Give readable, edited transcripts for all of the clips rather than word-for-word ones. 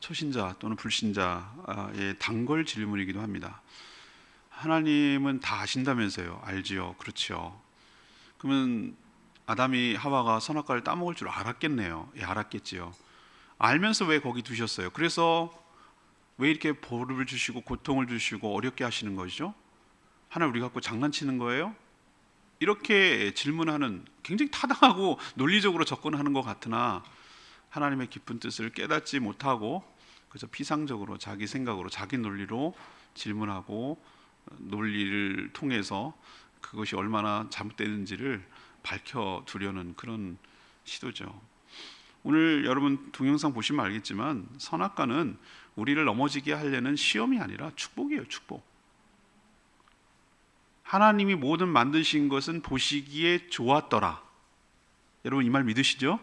초신자 또는 불신자의 단골 질문이기도 합니다. 하나님은 다 아신다면서요? 알지요. 그렇죠. 그러면 아담이 하와가 선악과를 따먹을 줄 알았겠네요. 예, 알았겠지요. 알면서 왜 거기 두셨어요? 그래서 왜 이렇게 벌을 주시고 고통을 주시고 어렵게 하시는 것이죠? 하나님 우리 갖고 장난치는 거예요? 이렇게 질문하는, 굉장히 타당하고 논리적으로 접근하는 것 같으나 하나님의 깊은 뜻을 깨닫지 못하고 그저 피상적으로 자기 생각으로 자기 논리로 질문하고 논리를 통해서 그것이 얼마나 잘못되는지를 밝혀두려는 그런 시도죠. 오늘 여러분 동영상 보시면 알겠지만 선악과는 우리를 넘어지게 하려는 시험이 아니라 축복이에요. 축복. 하나님이 모든 만드신 것은 보시기에 좋았더라. 여러분 이 말 믿으시죠?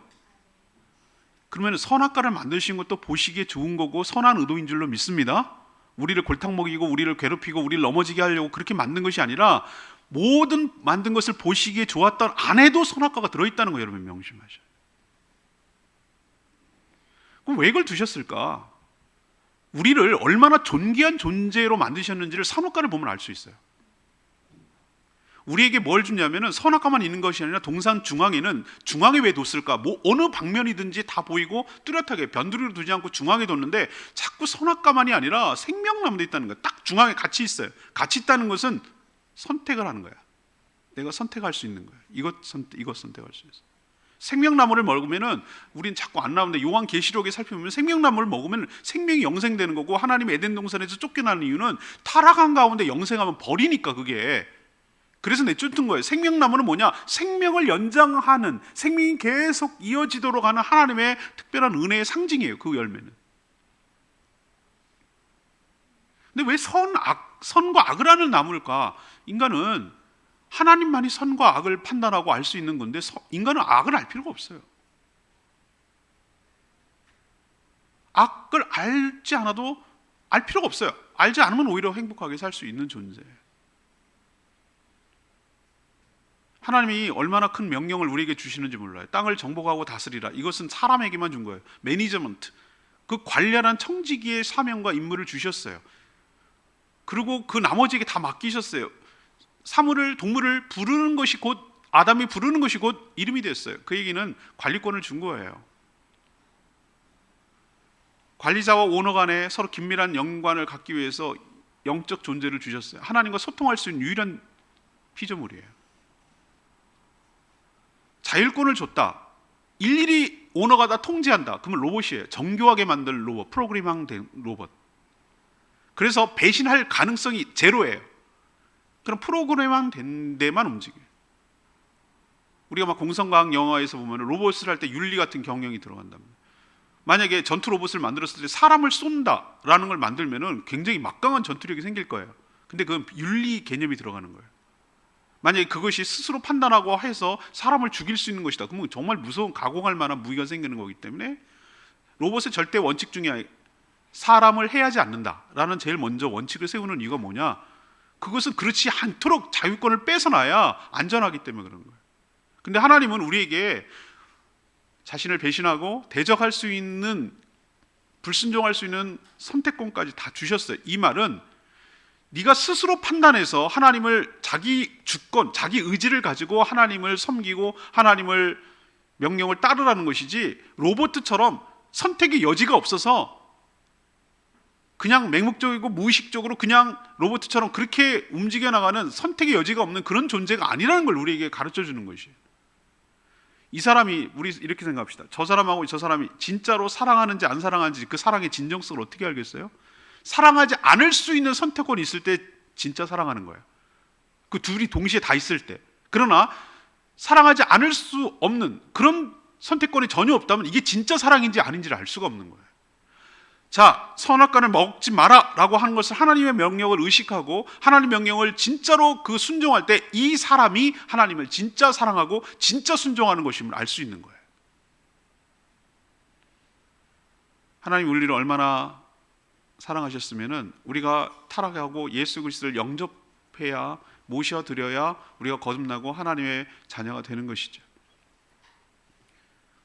그러면 선악과를 만드신 것도 보시기에 좋은 거고 선한 의도인 줄로 믿습니다. 우리를 골탕 먹이고 우리를 괴롭히고 우리를 넘어지게 하려고 그렇게 만든 것이 아니라 모든 만든 것을 보시기에 좋았던 안에도 선악과가 들어있다는 거 여러분 명심하셔요. 그럼 왜 이걸 두셨을까? 우리를 얼마나 존귀한 존재로 만드셨는지를 선악과를 보면 알 수 있어요. 우리에게 뭘 주냐면은 선악과만 있는 것이 아니라 동산 중앙에는, 중앙에 왜 뒀을까? 뭐 어느 방면이든지 다 보이고 뚜렷하게 변두리로 두지 않고 중앙에 뒀는데 자꾸 선악과만이 아니라 생명나무도 있다는 거야. 딱 중앙에 같이 있어요. 같이 있다는 것은 선택을 하는 거야. 내가 선택할 수 있는 거야. 이것 선택할 수 있어. 생명나무를 먹으면은 우린 자꾸 안 나오는데 요한계시록에 살펴보면 생명나무를 먹으면 생명이 영생되는 거고, 하나님 에덴 동산에서 쫓겨나는 이유는 타락한 가운데 영생하면 버리니까 그게. 그래서 내쫓은 거예요. 생명나무는 뭐냐? 생명을 연장하는, 생명이 계속 이어지도록 하는 하나님의 특별한 은혜의 상징이에요. 그 열매는. 근데 왜 선과 악을 하는 나무일까? 인간은 하나님만이 선과 악을 판단하고 알 수 있는 건데 인간은 악을 알 필요가 없어요. 악을 알지 않아도 알 필요가 없어요. 알지 않으면 오히려 행복하게 살 수 있는 존재예요. 하나님이 얼마나 큰 명령을 우리에게 주시는지 몰라요. 땅을 정복하고 다스리라. 이것은 사람에게만 준 거예요. 매니저먼트. 그 관련한 청지기의 사명과 임무를 주셨어요. 그리고 그 나머지에게 다 맡기셨어요. 사물을, 동물을 부르는 것이 곧, 아담이 부르는 것이 곧 이름이 됐어요. 그 얘기는 관리권을 준 거예요. 관리자와 오너 간에 서로 긴밀한 연관을 갖기 위해서 영적 존재를 주셨어요. 하나님과 소통할 수 있는 유일한 피조물이에요. 자율권을 줬다. 일일이 오너가 다 통제한다. 그러면 로봇이에요. 정교하게 만들 로봇, 프로그래밍된 로봇. 그래서 배신할 가능성이 제로예요. 그럼 프로그래밍된 데만 움직여요. 우리가 막 공상과학 영화에서 보면 로봇을 할 때 윤리 같은 경영이 들어간답니다. 만약에 전투 로봇을 만들었을 때 사람을 쏜다라는 걸 만들면은 굉장히 막강한 전투력이 생길 거예요. 근데 그건 윤리 개념이 들어가는 거예요. 만약에 그것이 스스로 판단하고 해서 사람을 죽일 수 있는 것이다. 그러면 정말 무서운, 가공할 만한 무기가 생기는 거기 때문에 로봇의 절대 원칙 중에 사람을 해하지 않는다라는 제일 먼저 원칙을 세우는 이유가 뭐냐? 그것은 그렇지 않도록 자유권을 뺏어놔야 안전하기 때문에 그런 거예요. 근데 하나님은 우리에게 자신을 배신하고 대적할 수 있는, 불순종할 수 있는 선택권까지 다 주셨어요. 이 말은 네가 스스로 판단해서 하나님을, 자기 주권, 자기 의지를 가지고 하나님을 섬기고 하나님을 명령을 따르라는 것이지, 로봇처럼 선택의 여지가 없어서 그냥 맹목적이고 무의식적으로 그냥 로봇처럼 그렇게 움직여 나가는 선택의 여지가 없는 그런 존재가 아니라는 걸 우리에게 가르쳐 주는 것이에요. 이 사람이, 우리 이렇게 생각합시다. 저 사람하고 저 사람이 진짜로 사랑하는지 안 사랑하는지 그 사랑의 진정성을 어떻게 알겠어요? 사랑하지 않을 수 있는 선택권이 있을 때 진짜 사랑하는 거예요. 그 둘이 동시에 다 있을 때. 그러나 사랑하지 않을 수 없는 그런 선택권이 전혀 없다면 이게 진짜 사랑인지 아닌지를 알 수가 없는 거예요. 자, 선악과를 먹지 마라 라고 하는 것을 하나님의 명령을 의식하고 하나님의 명령을 진짜로 그 순종할 때 이 사람이 하나님을 진짜 사랑하고 진짜 순종하는 것임을 알 수 있는 거예요. 하나님 우리를 얼마나 사랑하셨으면은 우리가 타락하고 예수 그리스도를 영접해야, 모셔드려야 우리가 거듭나고 하나님의 자녀가 되는 것이죠.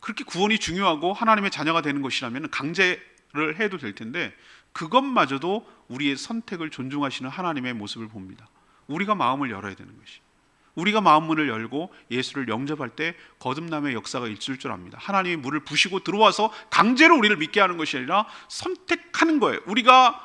그렇게 구원이 중요하고 하나님의 자녀가 되는 것이라면 강제를 해도 될 텐데 그것마저도 우리의 선택을 존중하시는 하나님의 모습을 봅니다. 우리가 마음을 열어야 되는 것이. 우리가 마음 문을 열고 예수를 영접할 때 거듭남의 역사가 있을 줄 압니다. 하나님이 문을 부시고 들어와서 강제로 우리를 믿게 하는 것이 아니라 선택하는 거예요. 우리가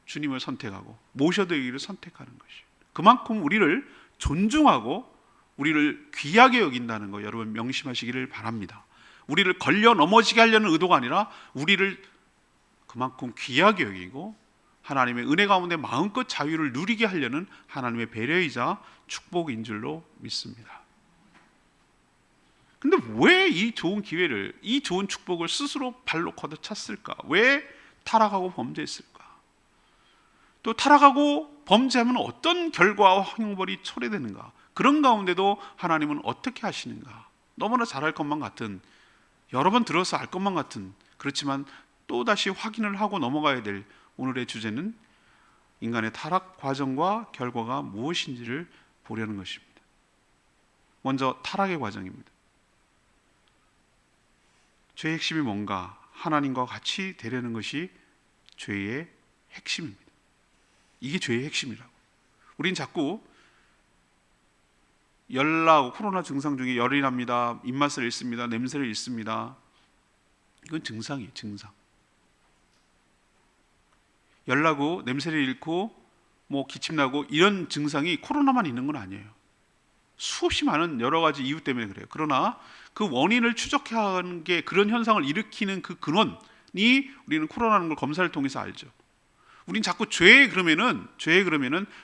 주님을 선택하고 모셔드리기를 선택하는 것이. 그만큼 우리를 존중하고 우리를 귀하게 여긴다는 거 여러분 명심하시기를 바랍니다. 우리를 걸려 넘어지게 하려는 의도가 아니라 우리를 그만큼 귀하게 여기고 하나님의 은혜 가운데 마음껏 자유를 누리게 하려는 하나님의 배려이자 축복인 줄로 믿습니다. 근데 왜 이 좋은 기회를, 이 좋은 축복을 스스로 발로 걷어찼을까? 왜 타락하고 범죄했을까? 또 타락하고 범죄하면 어떤 결과와 형벌이 초래되는가? 그런 가운데도 하나님은 어떻게 하시는가? 너무나 잘할 것만 같은, 여러 번 들어서 알 것만 같은, 그렇지만 또다시 확인을 하고 넘어가야 될 오늘의 주제는 인간의 타락 과정과 결과가 무엇인지를 보려는 것입니다. 먼저 타락의 과정입니다. 죄의 핵심이 뭔가? 하나님과 같이 되려는 것이 죄의 핵심입니다. 이게 죄의 핵심이라고. 우린 자꾸 열나고 코로나 증상 중에 열이 납니다, 입맛을 잃습니다, 냄새를 잃습니다. 이건 증상이에요. 증상. 열나고 냄새를 잃고 뭐 기침나고 이런 증상이 코로나만 있는 건 아니에요. 수없이 많은 여러 가지 이유 때문에 그래요. 그러나 그 원인을 추적하는 게 그런 현상을 일으키는 그 근원이 우리는 코로나라는 걸 검사를 통해서 알죠. 우린 자꾸 죄에 그러면은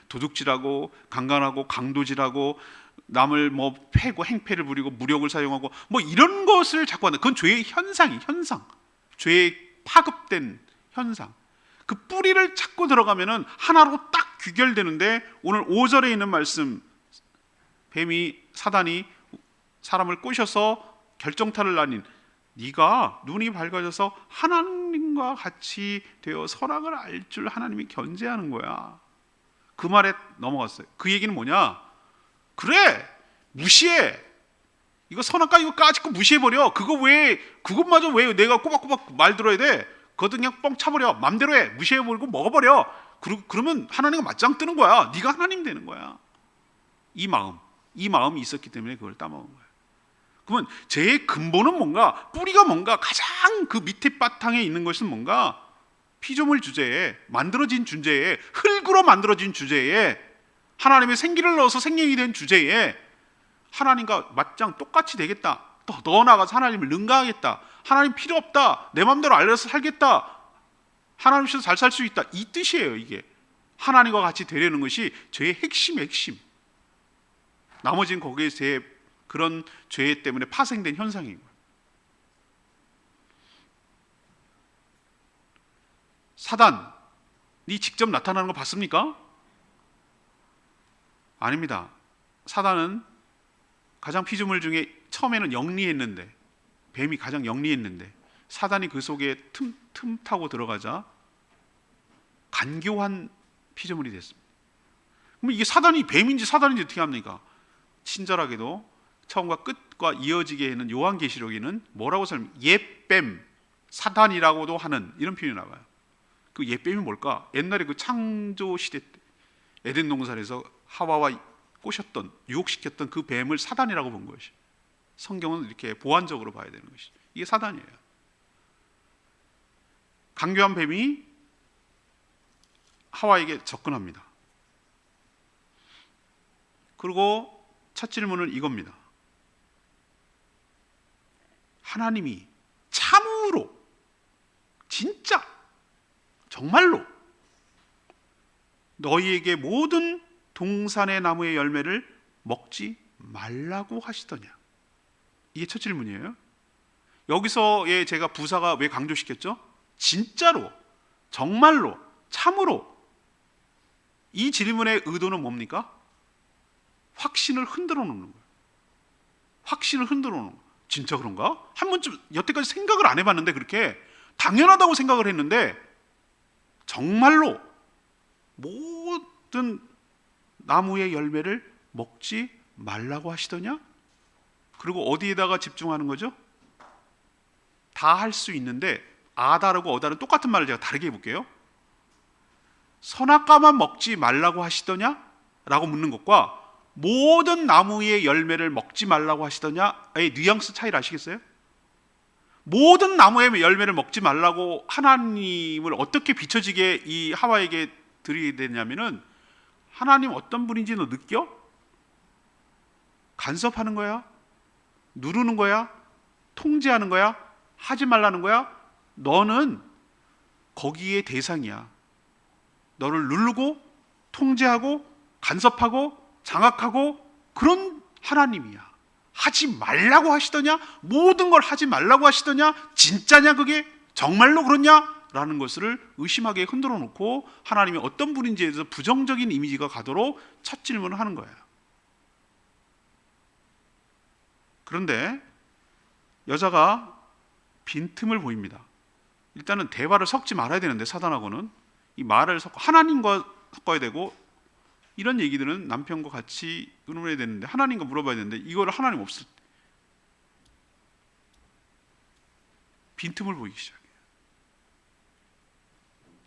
도둑질하고 강간하고 강도질하고 남을 뭐 패고 행패를 부리고 무력을 사용하고 뭐 이런 것을 자꾸 하는, 그건 죄의 현상. 죄의 파급된 현상. 그 뿌리를 찾고 들어가면은 하나로 딱 귀결되는데, 오늘 5절에 있는 말씀, 뱀이 사단이 사람을 꼬셔서 결정타를 나뉜, 네가 눈이 밝아져서 하나님과 같이 되어 선악을 알 줄 하나님이 견제하는 거야. 그 말에 넘어갔어요. 그 얘기는 뭐냐? 그래, 무시해. 이거 선악과 이거 까짓거 무시해버려. 그것마저 왜 내가 꼬박꼬박 말 들어야 돼? 그것도 그냥 뻥 차버려. 맘대로 해. 무시해버리고 먹어버려. 그러면 하나님과 맞짱 뜨는 거야. 네가 하나님 되는 거야. 이 마음이 있었기 때문에 그걸 따먹은 거야. 그러면 죄의 근본은 뭔가, 뿌리가 뭔가, 가장 그 밑에 바탕에 있는 것은 뭔가, 피조물 주제에 만들어진 주제에, 흙으로 만들어진 주제에, 하나님의 생기를 넣어서 생명이 된 주제에 하나님과 맞짱 똑같이 되겠다, 더 나아가서 하나님을 능가하겠다, 하나님 필요 없다, 내 마음대로 알려서 살겠다, 하나님 없이도 잘 살 수 있다, 이 뜻이에요. 이게 하나님과 같이 되려는 것이 죄의 핵심의 핵심. 나머지는 거기에 그런 죄 때문에 파생된 현상인 거예요. 사단이 직접 나타나는 거 봤습니까? 아닙니다. 사단은 가장 피조물 중에 처음에는 영리했는데, 뱀이 가장 영리했는데 사단이 그 속에 틈 타고 들어가자 간교한 피조물이 됐습니다. 그럼 이게 사단이 뱀인지 사단인지 어떻게 합니까? 친절하게도 처음과 끝과 이어지게 하는 요한계시록에는 뭐라고 옛뱀, 사단이라고도 하는 이런 표현이 나와요. 그 옛뱀이 뭘까? 옛날에 그 창조 시대 때 에덴 동산에서 하와와 꼬셨던, 유혹시켰던 그 뱀을 사단이라고 본 것이. 성경은 이렇게 보완적으로 봐야 되는 것이. 이게 사단이에요. 강교한 뱀이 하와에게 접근합니다. 그리고 첫 질문은 이겁니다. 하나님이 참으로, 진짜, 정말로 너희에게 모든 동산의 나무의 열매를 먹지 말라고 하시더냐? 이게 첫 질문이에요. 여기서의 제가 부사가 왜 강조시켰죠? 진짜로, 정말로, 참으로. 이 질문의 의도는 뭡니까? 확신을 흔들어 놓는 거예요. 확신을 흔들어 놓는 거예요. 진짜 그런가? 한 번쯤 여태까지 생각을 안 해봤는데, 그렇게 당연하다고 생각을 했는데 정말로 모든 나무의 열매를 먹지 말라고 하시더냐? 그리고 어디에다가 집중하는 거죠? 다 할 수 있는데 아다르고 어다르는 똑같은 말을 제가 다르게 해볼게요. 선악과만 먹지 말라고 하시더냐? 라고 묻는 것과 모든 나무의 열매를 먹지 말라고 하시더냐의 뉘앙스 차이를 아시겠어요? 모든 나무의 열매를 먹지 말라고 하나님을 어떻게 비춰지게 이 하와에게 드리게 되냐면은, 하나님 어떤 분인지 너 느껴? 간섭하는 거야? 누르는 거야? 통제하는 거야? 하지 말라는 거야? 너는 거기에 대상이야. 너를 누르고 통제하고 간섭하고 장악하고 그런 하나님이야. 하지 말라고 하시더냐? 모든 걸 하지 말라고 하시더냐? 진짜냐 그게? 정말로 그렇냐? 라는 것을 의심하게 흔들어 놓고 하나님이 어떤 분인지에 대해서 부정적인 이미지가 가도록 첫 질문을 하는 거예요. 그런데 여자가 빈틈을 보입니다. 일단은 대화를 섞지 말아야 되는데, 사단하고는 이 말을 섞어 하나님과 섞어야 되고, 이런 얘기들은 남편과 같이 의논해야 되는데 하나님과 물어봐야 되는데, 이거를 하나님 없을 때 빈틈을 보이기 시작해요.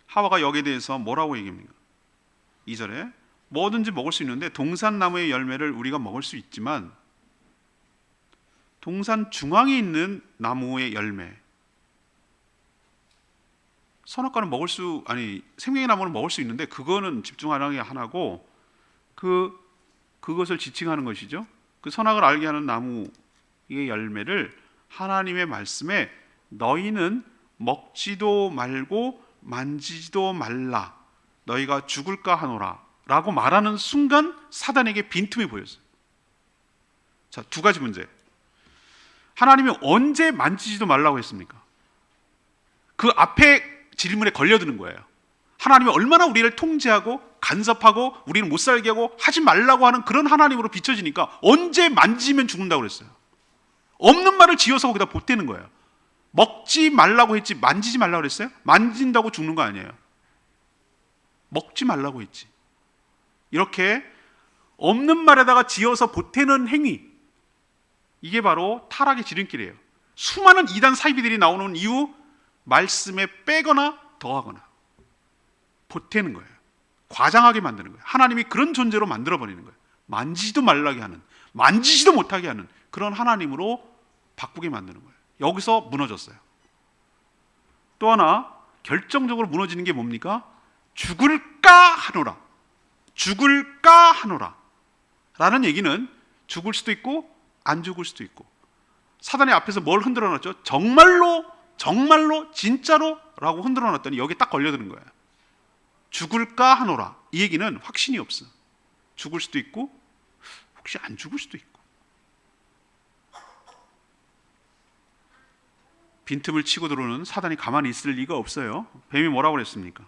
하와가 여기에 대해서 뭐라고 얘기합니까? 2절에 뭐든지 먹을 수 있는데 동산나무의 열매를 우리가 먹을 수 있지만 동산 중앙에 있는 나무의 열매, 선악과는 생명의 나무는 먹을 수 있는데 그거는 집중하는 게 하나고, 그것을 지칭하는 것이죠. 그 선악을 알게 하는 나무의 열매를 하나님의 말씀에 너희는 먹지도 말고 만지지도 말라, 너희가 죽을까 하노라 라고 말하는 순간 사단에게 빈틈이 보였어요. 자, 두 가지 문제. 하나님이 언제 만지지도 말라고 했습니까? 그 앞에 질문에 걸려드는 거예요. 하나님이 얼마나 우리를 통제하고 간섭하고 우리는 못 살게 하고 하지 말라고 하는 그런 하나님으로 비춰지니까 언제 만지면 죽는다고 그랬어요. 없는 말을 지어서 거기다 보태는 거예요. 먹지 말라고 했지 만지지 말라고 그랬어요? 만진다고 죽는 거 아니에요. 먹지 말라고 했지. 이렇게 없는 말에다가 지어서 보태는 행위, 이게 바로 타락의 지름길이에요. 수많은 이단 사이비들이 나오는 이유, 말씀에 빼거나 더하거나 보태는 거예요. 과장하게 만드는 거예요. 하나님이 그런 존재로 만들어버리는 거예요. 만지지도 말라게 하는, 만지지도 못하게 하는 그런 하나님으로 바꾸게 만드는 거예요. 여기서 무너졌어요. 또 하나 결정적으로 무너지는 게 뭡니까? 죽을까 하노라. 죽을까 하노라 라는 얘기는 죽을 수도 있고 안 죽을 수도 있고, 사단의 앞에서 뭘 흔들어 놨죠? 정말로 진짜로 라고 흔들어 놨더니 여기 딱 걸려드는 거예요. 죽을까 하노라. 이 얘기는 확신이 없어. 죽을 수도 있고 혹시 안 죽을 수도 있고. 빈틈을 치고 들어오는 사단이 가만히 있을 리가 없어요. 뱀이 뭐라고 그랬습니까?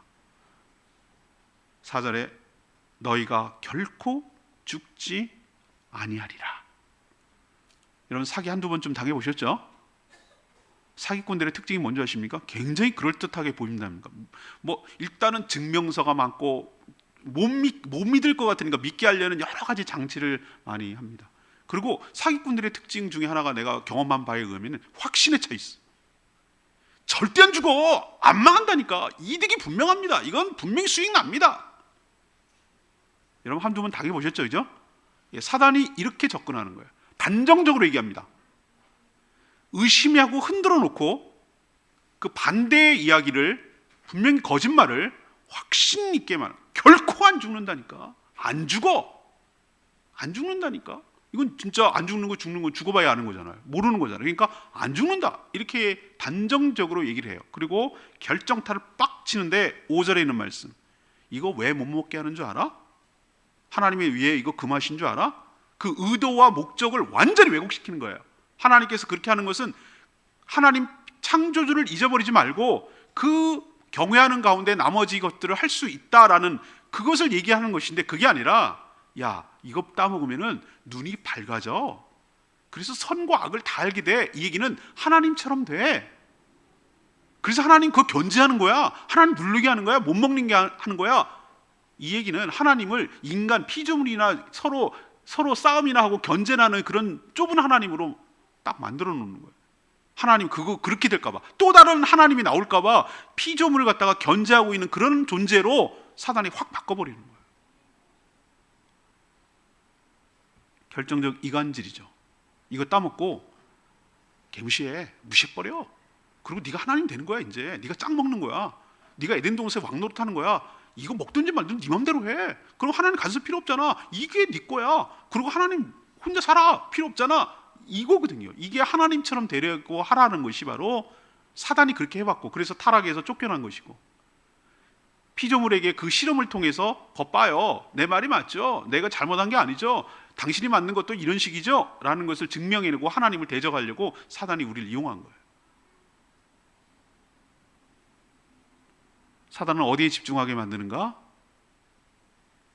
4절에 너희가 결코 죽지 아니하리라. 여러분 사기 한두 번쯤 당해보셨죠? 사기꾼들의 특징이 뭔지 아십니까? 굉장히 그럴듯하게 보인답니다. 일단은 증명서가 많고 못 믿을 것 같으니까 믿게 하려는 여러 가지 장치를 많이 합니다. 그리고 사기꾼들의 특징 중에 하나가 내가 경험한 바에 의하면 확신에 차 있어. 절대 안 죽어. 안 망한다니까. 이득이 분명합니다. 이건 분명히 수익 납니다. 여러분 한두 번 당해보셨죠? 그죠? 사단이 이렇게 접근하는 거예요. 단정적으로 얘기합니다. 의심하고 흔들어 놓고 그 반대의 이야기를, 분명히 거짓말을 확신 있게 말. 결코 안 죽는다니까. 안 죽는다니까. 이건 진짜 안 죽는 거, 죽는 건 죽어봐야 아는 거잖아요. 모르는 거잖아요. 그러니까 안 죽는다. 이렇게 단정적으로 얘기를 해요. 그리고 결정타를 빡 치는데 5절에 있는 말씀. 이거 왜 못 먹게 하는 줄 알아? 하나님의 위에 이거 금하신 줄 알아? 그 의도와 목적을 완전히 왜곡시키는 거예요. 하나님께서 그렇게 하는 것은 하나님 창조주를 잊어버리지 말고 그 경외하는 가운데 나머지 것들을 할 수 있다라는 그것을 얘기하는 것인데, 그게 아니라 야 이거 따먹으면은 눈이 밝아져. 그래서 선과 악을 다 알게 돼. 이 얘기는 하나님처럼 돼. 그래서 하나님 그거 견제하는 거야. 하나님 누르게 하는 거야. 못 먹는 게 하는 거야. 이 얘기는 하나님을 인간 피조물이나 서로 서로 싸움이나 하고 견제나는 그런 좁은 하나님으로 딱 만들어 놓는 거예요. 하나님 그거 그렇게 될까봐, 또 다른 하나님이 나올까봐 피조물을 갖다가 견제하고 있는 그런 존재로 사단이 확 바꿔버리는 거예요. 결정적 이간질이죠. 이거 따먹고 무시해버려. 그리고 네가 하나님 되는 거야. 이제 네가 짱 먹는 거야. 네가 에덴 동산에 왕 노릇하는 거야. 이거 먹든지 말든지 네 맘대로 해. 그럼 하나님 간섭 필요 없잖아. 이게 네 거야. 그리고 하나님 혼자 살아. 필요 없잖아. 이거거든요. 이게 하나님처럼 되려고 하라는 것이 바로 사단이 그렇게 해봤고, 그래서 타락에서 쫓겨난 것이고, 피조물에게 그 실험을 통해서 봐요. 내 말이 맞죠? 내가 잘못한 게 아니죠? 당신이 맞는 것도 이런 식이죠? 라는 것을 증명해내고 하나님을 대적하려고 사단이 우리를 이용한 거예요. 사단은 어디에 집중하게 만드는가?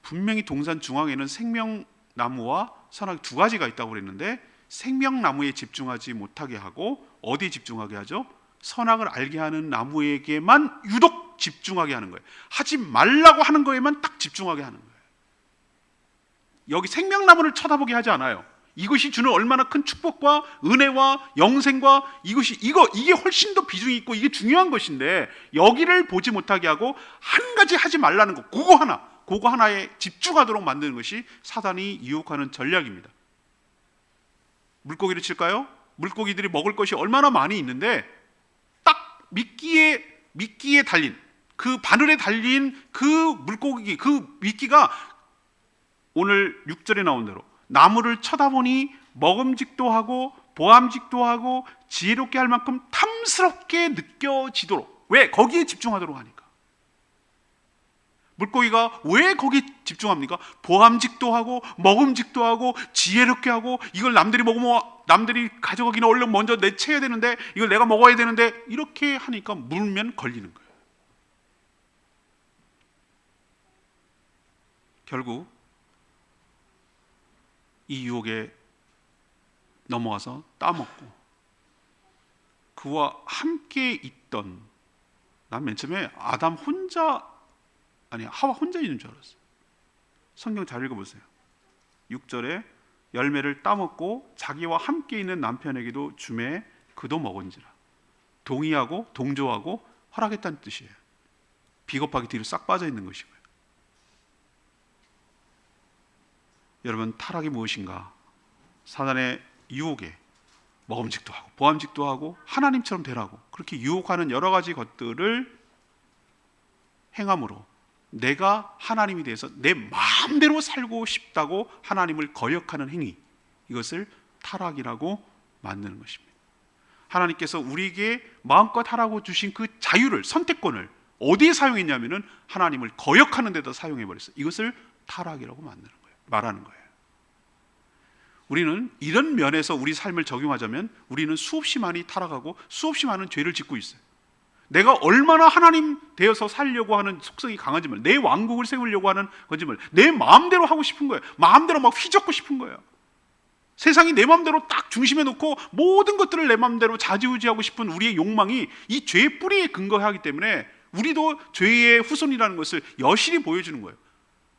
분명히 동산 중앙에는 생명나무와 선악이 두 가지가 있다고 그랬는데, 생명나무에 집중하지 못하게 하고 어디에 집중하게 하죠? 선악을 알게 하는 나무에게만 유독 집중하게 하는 거예요. 하지 말라고 하는 거에만 딱 집중하게 하는 거예요. 여기 생명나무를 쳐다보게 하지 않아요. 이것이 주는 얼마나 큰 축복과 은혜와 영생과 이게 훨씬 더 비중이 있고 이게 중요한 것인데, 여기를 보지 못하게 하고 한 가지 하지 말라는 거, 그거 하나에 집중하도록 만드는 것이 사단이 유혹하는 전략입니다. 물고기를 칠까요? 물고기들이 먹을 것이 얼마나 많이 있는데 딱 미끼에 달린, 그 바늘에 달린 그 물고기, 그 미끼가 오늘 6절에 나온 대로 나무를 쳐다보니 먹음직도 하고 보암직도 하고 지혜롭게 할 만큼 탐스럽게 느껴지도록. 왜? 거기에 집중하도록 하니까. 물고기가 왜 거기에 집중합니까? 보암직도 하고 먹음직도 하고 지혜롭게 하고, 이걸 남들이 먹으면 남들이 가져가기는 얼른 먼저 내쳐야 되는데 이걸 내가 먹어야 되는데, 이렇게 하니까 물면 걸리는 거예요. 결국 이 유혹에 넘어가서 따먹고, 그와 함께 있던, 난 맨 처음에 아담 혼자, 아니 하와 혼자 있는 줄 알았어요. 성경 잘 읽어보세요. 6절에 열매를 따먹고 자기와 함께 있는 남편에게도 주매 그도 먹은지라. 동의하고 동조하고 허락했다는 뜻이에요. 비겁하게 뒤로 싹 빠져 있는 것이고요. 여러분, 타락이 무엇인가? 사단의 유혹에 먹음직도 하고 보암직도 하고 하나님처럼 되라고 그렇게 유혹하는 여러 가지 것들을 행함으로 내가 하나님이 돼서 내 마음대로 살고 싶다고 하나님을 거역하는 행위, 이것을 타락이라고 만드는 것입니다. 하나님께서 우리에게 마음껏 하라고 주신 그 자유를, 선택권을 어디에 사용했냐면은 하나님을 거역하는 데다 사용해버렸어요. 이것을 타락이라고 말하는 거예요. 우리는 이런 면에서 우리 삶을 적용하자면 우리는 수없이 많이 타락하고 수없이 많은 죄를 짓고 있어요. 내가 얼마나 하나님 되어서 살려고 하는 속성이 강하지만, 내 왕국을 세우려고 하는 거지만 내 마음대로 하고 싶은 거예요. 마음대로 막 휘젓고 싶은 거예요. 세상이 내 마음대로 딱 중심에 놓고 모든 것들을 내 마음대로 좌지우지하고 싶은 우리의 욕망이 이 죄의 뿌리에 근거하기 때문에 우리도 죄의 후손이라는 것을 여실히 보여주는 거예요.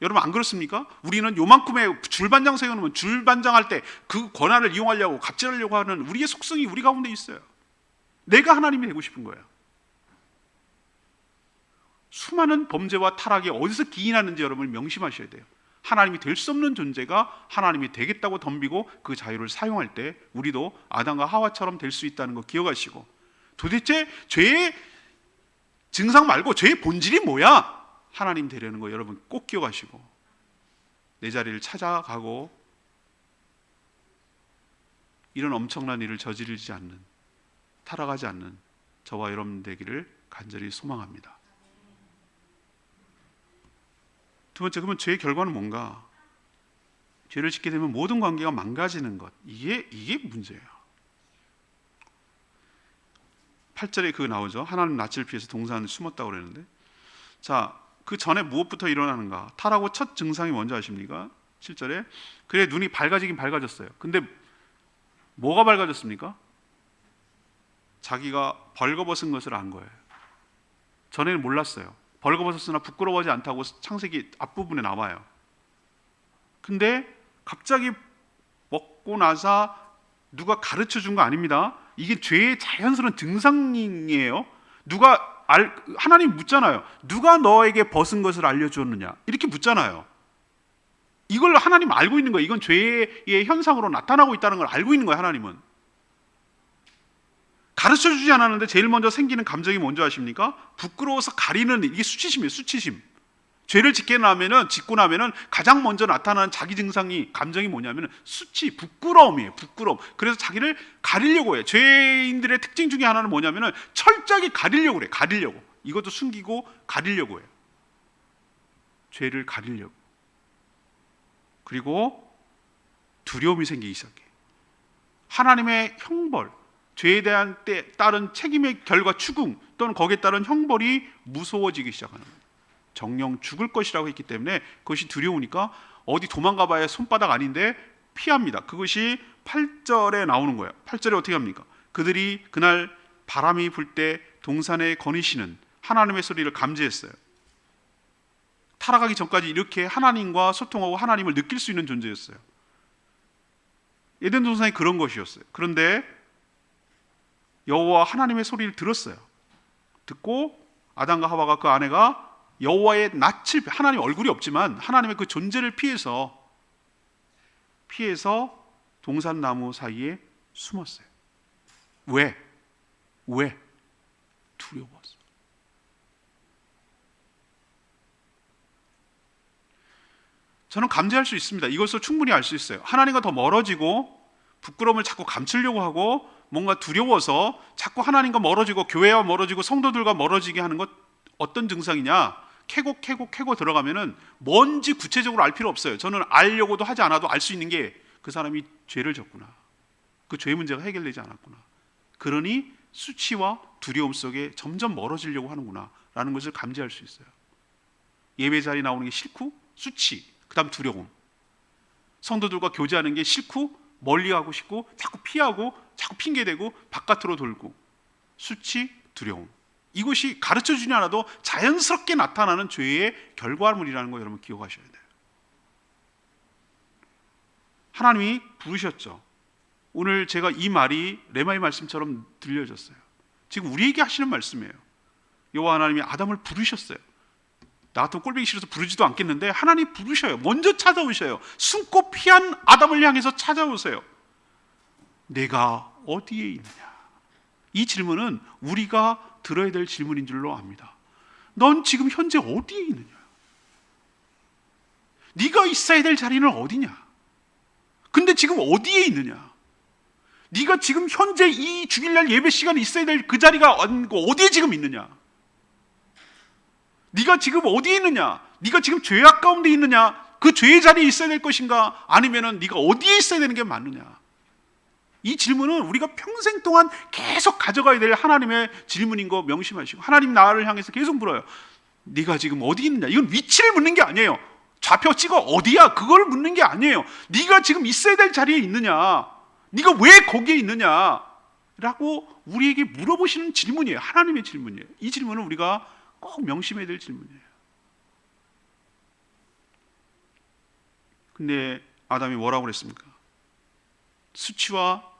여러분, 안 그렇습니까? 우리는 요만큼의 줄반장 세워놓으면 줄반장할 때 그 권한을 이용하려고 갑질하려고 하는 우리의 속성이 우리 가운데 있어요. 내가 하나님이 되고 싶은 거예요. 수많은 범죄와 타락이 어디서 기인하는지 여러분 명심하셔야 돼요. 하나님이 될 수 없는 존재가 하나님이 되겠다고 덤비고 그 자유를 사용할 때 우리도 아담과 하와처럼 될 수 있다는 거 기억하시고, 도대체 죄의 증상 말고 죄의 본질이 뭐야? 하나님 되려는 거 여러분 꼭 기억하시고 내 자리를 찾아가고 이런 엄청난 일을 저지르지 않는, 타락하지 않는 저와 여러분 되기를 간절히 소망합니다. 두 번째, 그러면 죄의 결과는 뭔가? 죄를 짓게 되면 모든 관계가 망가지는 것, 이게 문제예요. 8절에 그거 나오죠. 하나님 낯을 피해서 동산에 숨었다고 그랬는데, 자, 그 전에 무엇부터 일어나는가? 타락의 첫 증상이 뭔지 아십니까? 7절에 그래 눈이 밝아지긴 밝아졌어요. 근데 뭐가 밝아졌습니까? 자기가 벌거벗은 것을 안 거예요. 전에는 몰랐어요. 벌거벗었으나 부끄러워하지 않다고 창세기 앞부분에 나와요. 근데 갑자기 먹고 나서 누가 가르쳐 준 거 아닙니다. 이게 죄의 자연스러운 증상이에요. 하나님 묻잖아요. 누가 너에게 벗은 것을 알려주었느냐? 이렇게 묻잖아요. 이걸 하나님 알고 있는 거예요. 이건 죄의 현상으로 나타나고 있다는 걸 알고 있는 거예요. 하나님은. 가르쳐 주지 않았는데 제일 먼저 생기는 감정이 뭔지 아십니까? 부끄러워서 가리는, 이게 수치심이에요. 수치심. 죄를 짓고 나면은 가장 먼저 나타나는 자기 감정이 뭐냐면 부끄러움이에요. 부끄러움. 그래서 자기를 가리려고 해요. 죄인들의 특징 중에 하나는 뭐냐면은 철저하게 가리려고 그래요. 가리려고. 이것도 숨기고 가리려고 해요. 죄를 가리려고. 그리고 두려움이 생기기 시작해요. 하나님의 형벌, 죄에 대한 따른 책임의 결과 추궁 또는 거기에 따른 형벌이 무서워지기 시작하는 거예요. 정령 죽을 것이라고 했기 때문에 그것이 두려우니까 어디 도망가 봐야 손바닥 아닌데 피합니다. 그것이 8절에 나오는 거예요. 8절에 어떻게 합니까? 그들이 그날 바람이 불 때 동산에 거니시는 하나님의 소리를 감지했어요. 타락하기 전까지 이렇게 하나님과 소통하고 하나님을 느낄 수 있는 존재였어요. 에덴 동산이 그런 것이었어요. 그런데 여호와 하나님의 소리를 들었어요. 듣고 아담과 하와가 그 아내가 여호와의 낯을, 하나님 얼굴이 없지만 하나님의 그 존재를 피해서 동산나무 사이에 숨었어요. 왜? 두려워서. 저는 감지할 수 있습니다. 이것을 충분히 알 수 있어요. 하나님과 더 멀어지고 부끄러움을 자꾸 감추려고 하고 뭔가 두려워서 자꾸 하나님과 멀어지고 교회와 멀어지고 성도들과 멀어지게 하는 것, 어떤 증상이냐? 캐고 들어가면은 뭔지 구체적으로 알 필요 없어요. 저는 알려고도 하지 않아도 알 수 있는 게 그 사람이 죄를 졌구나. 그 죄 문제가 해결되지 않았구나. 그러니 수치와 두려움 속에 점점 멀어지려고 하는구나 라는 것을 감지할 수 있어요. 예배 자리에 나오는 게 싫고 수치, 그 다음 두려움. 성도들과 교제하는 게 싫고 멀리하고 싶고 자꾸 피하고 자꾸 핑계대고 바깥으로 돌고. 수치, 두려움. 이것이 가르쳐주지 않아도 자연스럽게 나타나는 죄의 결과물이라는 거 여러분 기억하셔야 돼요. 하나님이 부르셨죠. 오늘 제가 이 말이 레마의 말씀처럼 들려졌어요. 지금 우리에게 하시는 말씀이에요. 여호와 하나님이 아담을 부르셨어요. 나 같으면 꼴보기 싫어서 부르지도 않겠는데 하나님이 부르셔요. 먼저 찾아오셔요. 숨고 피한 아담을 향해서 찾아오세요. 내가 어디에 있느냐? 이 질문은 우리가 들어야 될 질문인 줄로 압니다. 넌 지금 현재 어디에 있느냐? 네가 있어야 될 자리는 어디냐? 근데 지금 어디에 있느냐? 네가 지금 현재 이 주일날 예배 시간에 있어야 될 그 자리가 어디에 지금 있느냐? 네가 지금 어디에 있느냐? 네가 지금 죄악 가운데 있느냐? 그 죄의 자리에 있어야 될 것인가? 아니면은 네가 어디에 있어야 되는 게 맞느냐? 이 질문은 우리가 평생 동안 계속 가져가야 될 하나님의 질문인 거 명심하시고, 하나님 나를 향해서 계속 물어요. 네가 지금 어디 있느냐? 이건 위치를 묻는 게 아니에요. 좌표 찍어 어디야? 그걸 묻는 게 아니에요. 네가 지금 있어야 될 자리에 있느냐? 네가 왜 거기에 있느냐? 라고 우리에게 물어보시는 질문이에요. 하나님의 질문이에요. 이 질문은 우리가 꼭 명심해야 될 질문이에요. 근데 아담이 뭐라고 그랬습니까? 수치와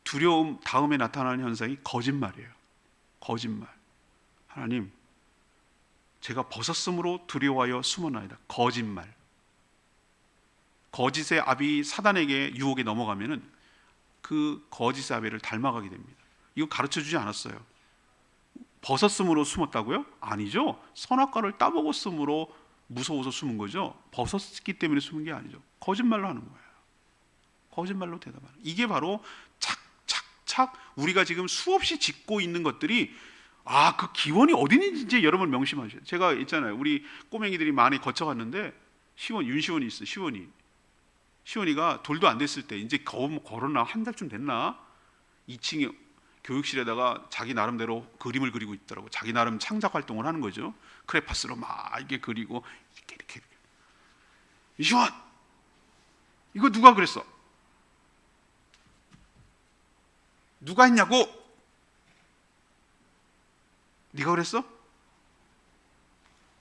두려움 다음에 나타나는 현상이 거짓말이에요. 거짓말. 하나님, 제가 벗었으므로 두려워하여 숨어나이다. 거짓말. 거짓의 아비 사단에게 유혹에 넘어가면은 그 거짓의 아비를 닮아가게 됩니다. 이거 가르쳐주지 않았어요. 벗었으므로 숨었다고요? 아니죠. 선악과를 따먹었으므로 무서워서 숨은 거죠. 벗었기 때문에 숨은 게 아니죠. 거짓말로 하는 거예요. 거짓말로 대답하는. 이게 바로 착착착 우리가 지금 수없이 짓고 있는 것들이 그 기원이 어디 있는지 여러분 명심하셔야 돼요. 제가 있잖아요. 우리 꼬맹이들이 많이 거쳐갔는데 윤시원이 있어요. 시원이가 돌도 안 됐을 때 이제 걸어나 한 달쯤 됐나? 2층에 교육실에다가 자기 나름대로 그림을 그리고 있더라고. 자기 나름 창작 활동을 하는 거죠. 크레파스로 막 이렇게 그리고 이렇게. 윤시원, 이거 누가 그랬어? 누가 했냐고? 네가 그랬어?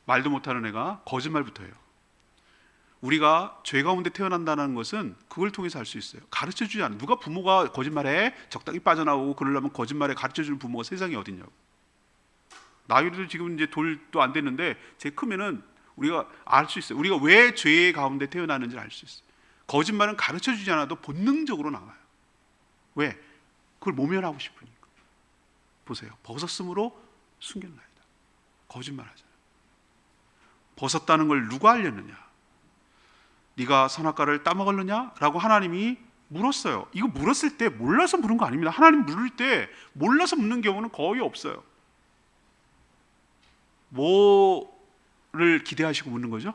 말도 못하는 애가 거짓말부터 해요. 우리가 죄 가운데 태어난다는 것은 그걸 통해서 알 수 있어요. 가르쳐주지 않아. 누가 부모가 거짓말에 적당히 빠져나오고 그러려면 거짓말에 가르쳐주는 부모가 세상에 어딨냐고. 나이도 지금 이제 돌도 안 됐는데 제 크면은 우리가 알 수 있어요. 우리가 왜 죄의 가운데 태어나는지 알 수 있어요. 거짓말은 가르쳐주지 않아도 본능적으로 나와요. 왜? 그걸 모면하고 싶으니까. 보세요. 벗었으므로 숨겼나이다. 거짓말하잖아요. 벗었다는 걸 누가 알렸느냐? 네가 선악과를 따먹었느냐? 라고 하나님이 물었어요. 이거 물었을 때 몰라서 물은 거 아닙니다. 하나님 물을 때 몰라서 묻는 경우는 거의 없어요. 뭐를 기대하시고 묻는 거죠?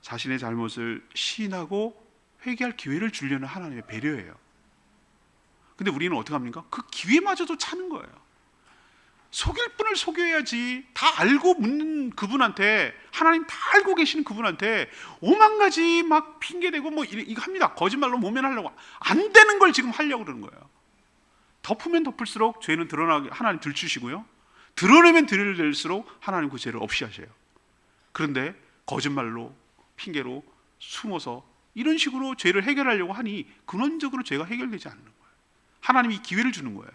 자신의 잘못을 시인하고 회개할 기회를 주려는 하나님의 배려예요. 근데 우리는 어떻게 합니까? 그 기회마저도 차는 거예요. 속일 분을 속여야지. 다 알고 묻는 그분한테, 하나님 다 알고 계시는 그분한테 오만 가지 막 핑계대고 뭐 이거 합니다. 거짓말로 모면하려고. 안 되는 걸 지금 하려고 그러는 거예요. 덮으면 덮을수록 죄는 드러나게 하나님 들추시고요, 드러내면 드러낼수록 하나님 그 죄를 없이 하셔요. 그런데 거짓말로, 핑계로 숨어서 이런 식으로 죄를 해결하려고 하니 근원적으로 죄가 해결되지 않는 거예요. 하나님이 기회를 주는 거예요.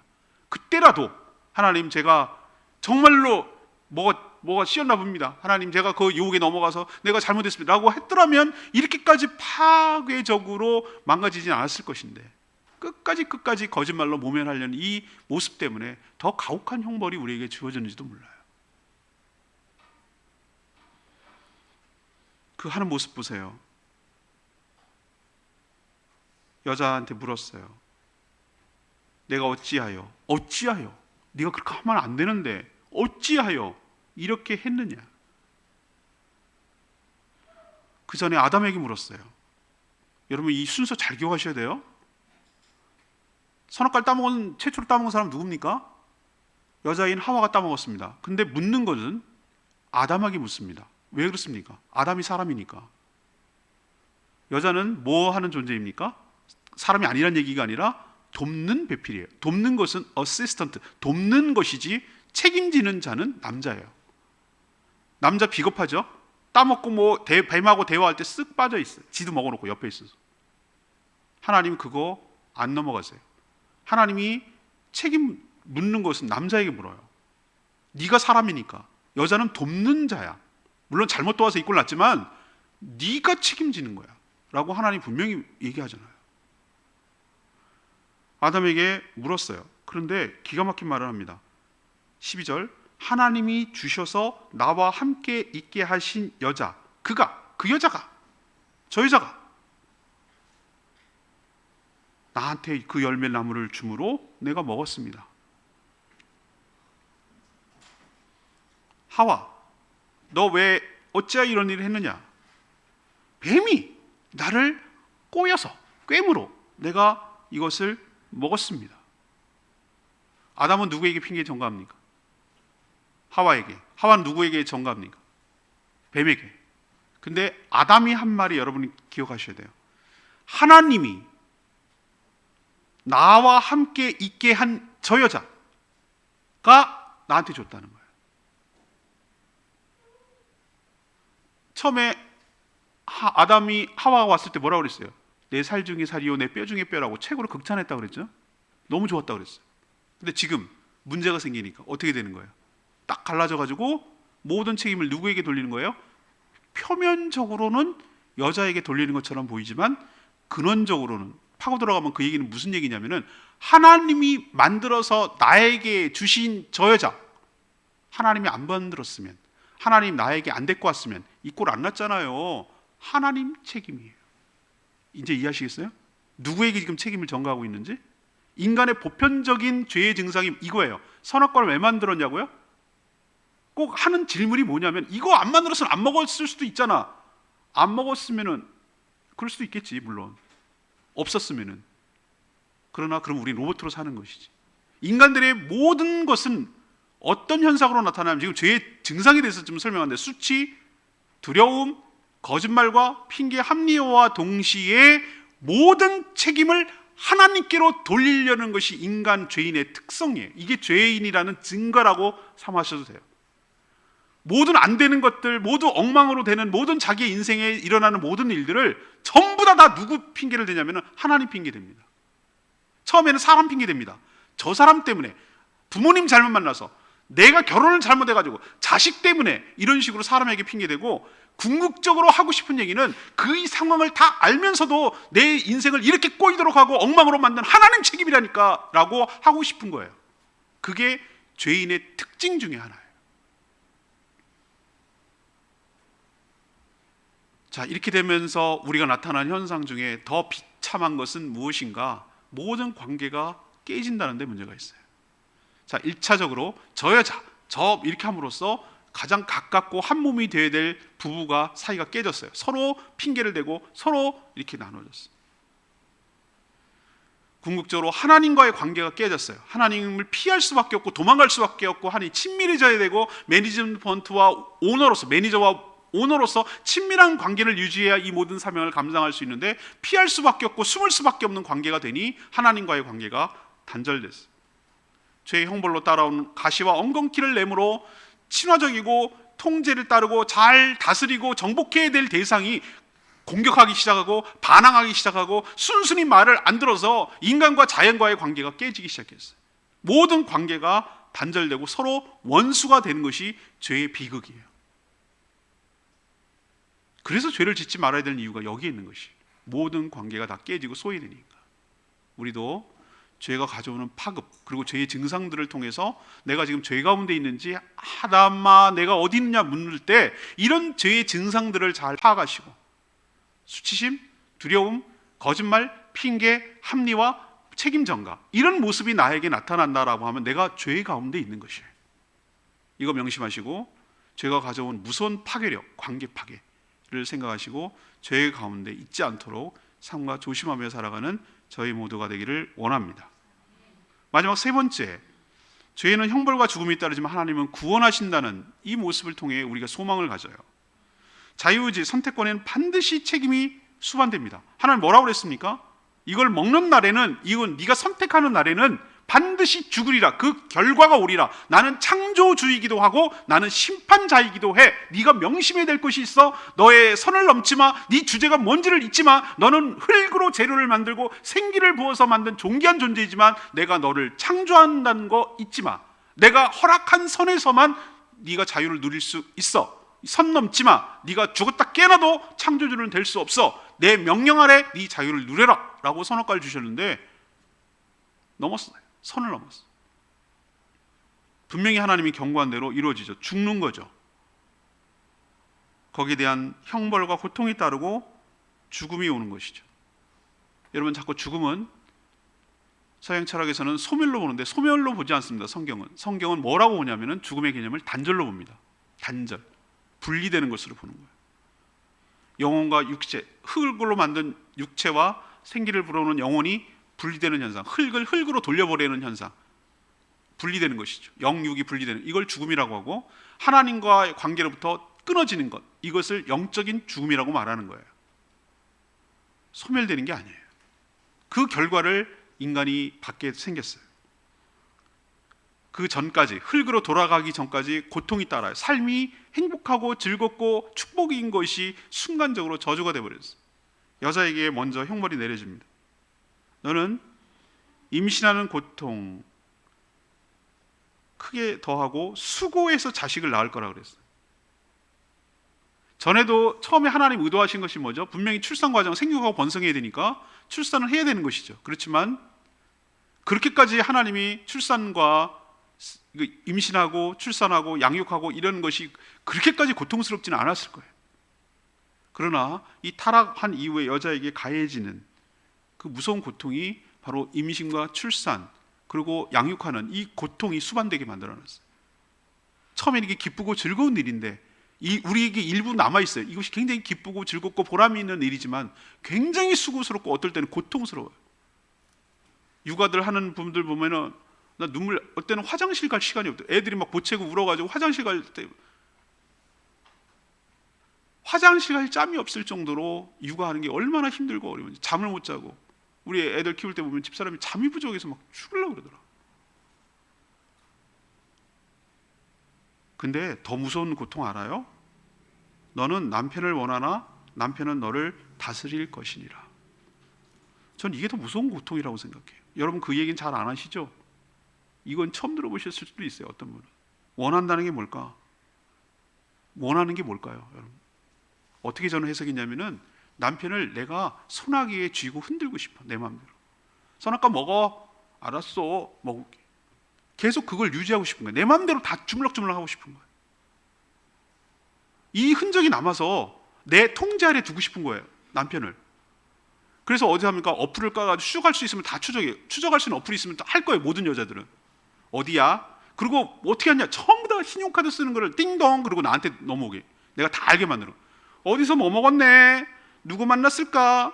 그때라도 하나님, 제가 정말로 뭐가 씌었나 봅니다. 하나님, 제가 그 유혹에 넘어가서 내가 잘못했습니다 라고 했더라면 이렇게까지 파괴적으로 망가지진 않았을 것인데, 끝까지 거짓말로 모면하려는 이 모습 때문에 더 가혹한 형벌이 우리에게 주어졌는지도 몰라요. 그 하는 모습 보세요. 여자한테 물었어요. 내가 어찌하여 네가 그렇게 하면 안 되는데 어찌하여 이렇게 했느냐? 그 전에 아담에게 물었어요. 여러분, 이 순서 잘 기억하셔야 돼요. 선악과를 최초로 따먹은 사람 누굽니까? 여자인 하와가 따먹었습니다. 근데 묻는 것은 아담에게 묻습니다. 왜 그렇습니까? 아담이 사람이니까. 여자는 뭐 하는 존재입니까? 사람이 아니란 얘기가 아니라 돕는 배필이에요. 돕는 것은 어시스턴트, 돕는 것이지 책임지는 자는 남자예요. 남자 비겁하죠? 따먹고 뱀하고 대화할 때 쓱 빠져 있어요. 지도 먹어놓고 옆에 있어서. 하나님 그거 안 넘어가세요. 하나님이 책임 묻는 것은 남자에게 물어요. 네가 사람이니까. 여자는 돕는 자야. 물론 잘못 도와서 이 꼴 났지만 네가 책임지는 거야 라고 하나님 분명히 얘기하잖아요. 아담에게 물었어요. 그런데 기가 막힌 말을 합니다. 12절, 하나님이 주셔서 나와 함께 있게 하신 여자, 그 여자가, 저 여자가 나한테 그 열매 나무를 주므로 내가 먹었습니다. 하와, 너 왜 어찌하여 이런 일을 했느냐? 뱀이 나를 꼬여서, 꿰므로 내가 이것을 먹었습니다. 아담은 누구에게 핑계 전가합니까? 하와에게. 하와는 누구에게 전가합니까? 뱀에게. 근데 아담이 한 말이 여러분이 기억하셔야 돼요. 하나님이 나와 함께 있게 한 저 여자가 나한테 줬다는 거예요. 처음에 아담이 하와가 왔을 때 뭐라고 그랬어요? 내 살 중에 살이요 내 뼈 중에 뼈라고 최고로 극찬했다고 그랬죠. 너무 좋았다고 그랬어요. 근데 지금 문제가 생기니까 어떻게 되는 거예요? 딱 갈라져 가지고 모든 책임을 누구에게 돌리는 거예요? 표면적으로는 여자에게 돌리는 것처럼 보이지만 근원적으로는, 파고 들어가면 그 얘기는 무슨 얘기냐면은 하나님이 만들어서 나에게 주신 저 여자, 하나님이 안 만들었으면, 하나님 나에게 안 데리고 왔으면 이 꼴 안 났잖아요. 하나님 책임이에요. 이제 이해하시겠어요? 누구에게 지금 책임을 전가하고 있는지? 인간의 보편적인 죄의 증상이 이거예요. 선악과를 왜 만들었냐고요? 꼭 하는 질문이 뭐냐면, 이거 안 만들었으면 안 먹었을 수도 있잖아. 안 먹었으면은 그럴 수도 있겠지, 물론. 없었으면은. 그러나 그럼 우리 로봇으로 사는 것이지. 인간들의 모든 것은 어떤 현상으로 나타나면, 지금 죄의 증상에 대해서 좀 설명하는데, 수치, 두려움, 거짓말과 핑계, 합리화와 동시에 모든 책임을 하나님께로 돌리려는 것이 인간 죄인의 특성이에요. 이게 죄인이라는 증거라고 삼으셔도 돼요. 모든 안 되는 것들, 모두 엉망으로 되는 모든 자기의 인생에 일어나는 모든 일들을 전부 다 누구 핑계를 대냐면 하나님 핑계 됩니다. 처음에는 사람 핑계 됩니다. 저 사람 때문에, 부모님 잘못 만나서, 내가 결혼을 잘못해가지고, 자식 때문에, 이런 식으로 사람에게 핑계대고, 궁극적으로 하고 싶은 얘기는 그 상황을 다 알면서도 내 인생을 이렇게 꼬이도록 하고 엉망으로 만든 하나님 책임이라니까 라고 하고 싶은 거예요. 그게 죄인의 특징 중에 하나예요. 자, 이렇게 되면서 우리가 나타난 현상 중에 더 비참한 것은 무엇인가? 모든 관계가 깨진다는 데 문제가 있어요. 자, 1차적으로 저 여자, 저 이렇게 함으로써 가장 가깝고 한 몸이 되어야 될 부부가 사이가 깨졌어요. 서로 핑계를 대고 서로 이렇게 나눠졌어요. 궁극적으로 하나님과의 관계가 깨졌어요. 하나님을 피할 수밖에 없고 도망갈 수밖에 없고 하니 친밀해져야 되고, 매니지먼트와 오너로서, 매니저와 오너로서 친밀한 관계를 유지해야 이 모든 사명을 감당할 수 있는데, 피할 수밖에 없고 숨을 수밖에 없는 관계가 되니 하나님과의 관계가 단절됐어요. 죄의 형벌로 따라온 가시와 엉겅퀴를 내므로 친화적이고 통제를 따르고 잘 다스리고 정복해야 될 대상이 공격하기 시작하고 반항하기 시작하고 순순히 말을 안 들어서 인간과 자연과의 관계가 깨지기 시작했어요. 모든 관계가 단절되고 서로 원수가 되는 것이 죄의 비극이에요. 그래서 죄를 짓지 말아야 되는 이유가 여기에 있는 것이, 모든 관계가 다 깨지고 소외되니까. 우리도 죄가 가져오는 파급, 그리고 죄의 증상들을 통해서 내가 지금 죄 가운데 있는지, 하다마 내가 어디 있느냐 묻을 때 이런 죄의 증상들을 잘 파악하시고, 수치심, 두려움, 거짓말, 핑계, 합리화, 책임 전가, 이런 모습이 나에게 나타난다라고 하면 내가 죄 가운데 있는 것이에요. 이거 명심하시고, 죄가 가져온 무서운 파괴력, 관계 파괴를 생각하시고 죄 가운데 있지 않도록 삶과 조심하며 살아가는 저희 모두가 되기를 원합니다. 마지막 세 번째, 죄는 형벌과 죽음이 따르지만 하나님은 구원하신다는 이 모습을 통해 우리가 소망을 가져요. 자유의지, 선택권에는 반드시 책임이 수반됩니다. 하나님 뭐라고 그랬습니까? 이걸 먹는 날에는, 이건 네가 선택하는 날에는 반드시 죽으리라. 그 결과가 오리라. 나는 창조주이기도 하고 나는 심판자이기도 해. 네가 명심해야 될 것이 있어. 너의 선을 넘지 마. 네 주제가 뭔지를 잊지 마. 너는 흙으로 재료를 만들고 생기를 부어서 만든 존귀한 존재이지만 내가 너를 창조한다는 거 잊지 마. 내가 허락한 선에서만 네가 자유를 누릴 수 있어. 선 넘지 마. 네가 죽었다 깨어나도 창조주는 될 수 없어. 내 명령 아래 네 자유를 누려라 라고 선언까지 주셨는데 넘었어요. 선을 넘었어. 분명히 하나님이 경고한 대로 이루어지죠. 죽는 거죠. 거기에 대한 형벌과 고통이 따르고 죽음이 오는 것이죠. 여러분, 자꾸 죽음은 서양 철학에서는 소멸로 보는데 소멸로 보지 않습니다. 성경은 뭐라고 보냐면은 죽음의 개념을 단절로 봅니다. 단절, 분리되는 것으로 보는 거예요. 영혼과 육체, 흙으로 만든 육체와 생기를 불어오는 영혼이 분리되는 현상, 흙을 흙으로 돌려버리는 현상, 분리되는 것이죠. 영육이 분리되는, 이걸 죽음이라고 하고, 하나님과의 관계로부터 끊어지는 것, 이것을 영적인 죽음이라고 말하는 거예요. 소멸되는 게 아니에요. 그 결과를 인간이 받게 생겼어요. 그 전까지, 흙으로 돌아가기 전까지 고통이 따라요. 삶이 행복하고 즐겁고 축복인 것이 순간적으로 저주가 되어버렸어요. 여자에게 먼저 형벌이 내려집니다. 너는 임신하는 고통 크게 더하고 수고해서 자식을 낳을 거라 그랬어요. 전에도 처음에 하나님 의도하신 것이 뭐죠? 분명히 출산 과정, 생육하고 번성해야 되니까 출산을 해야 되는 것이죠. 그렇지만 그렇게까지 하나님이 출산과 임신하고 출산하고 양육하고 이런 것이 그렇게까지 고통스럽지는 않았을 거예요. 그러나 이 타락한 이후에 여자에게 가해지는 그 무서운 고통이 바로 임신과 출산 그리고 양육하는 이 고통이 수반되게 만들어놨어요. 처음에는 이게 기쁘고 즐거운 일인데 우리에게 일부 남아있어요. 이것이 굉장히 기쁘고 즐겁고 보람이 있는 일이지만 굉장히 수고스럽고 어떨 때는 고통스러워요. 육아들 하는 분들 보면은 나 눈물, 어떨 때는 화장실 갈 시간이 없대요. 애들이 막 보채고 울어가지고 화장실 갈 때 화장실 갈 짬이 없을 정도로 육아하는 게 얼마나 힘들고 어려운지, 잠을 못 자고, 우리 애들 키울 때 보면 집사람이 잠이 부족해서 막 죽으려고 그러더라. 근데 더 무서운 고통 알아요? 너는 남편을 원하나 남편은 너를 다스릴 것이니라. 전 이게 더 무서운 고통이라고 생각해요. 여러분 그 얘기는 잘 안 하시죠? 이건 처음 들어보셨을 수도 있어요. 어떤 분은. 원한다는 게 뭘까? 원하는 게 뭘까요? 여러분 어떻게 저는 해석했냐면은 남편을 내가 소나기에 쥐고 흔들고 싶어. 내 마음대로. 선악과 먹어. 알았어. 먹을게. 계속 그걸 유지하고 싶은 거예요. 내 마음대로 다 주물럭주물럭 하고 싶은 거예요. 이 흔적이 남아서 내 통제 아래 두고 싶은 거예요. 남편을. 그래서 어디 합니까? 어플을 까가지고 추적할 수 있으면 다 추적해요. 추적할 수 있는 어플이 있으면 할 거예요. 모든 여자들은. 어디야? 그리고 어떻게 하냐? 전부 다 신용카드 쓰는 거를 띵동 그리고 나한테 넘어오게. 내가 다 알게 만들어. 어디서 뭐 먹었네? 누구 만났을까?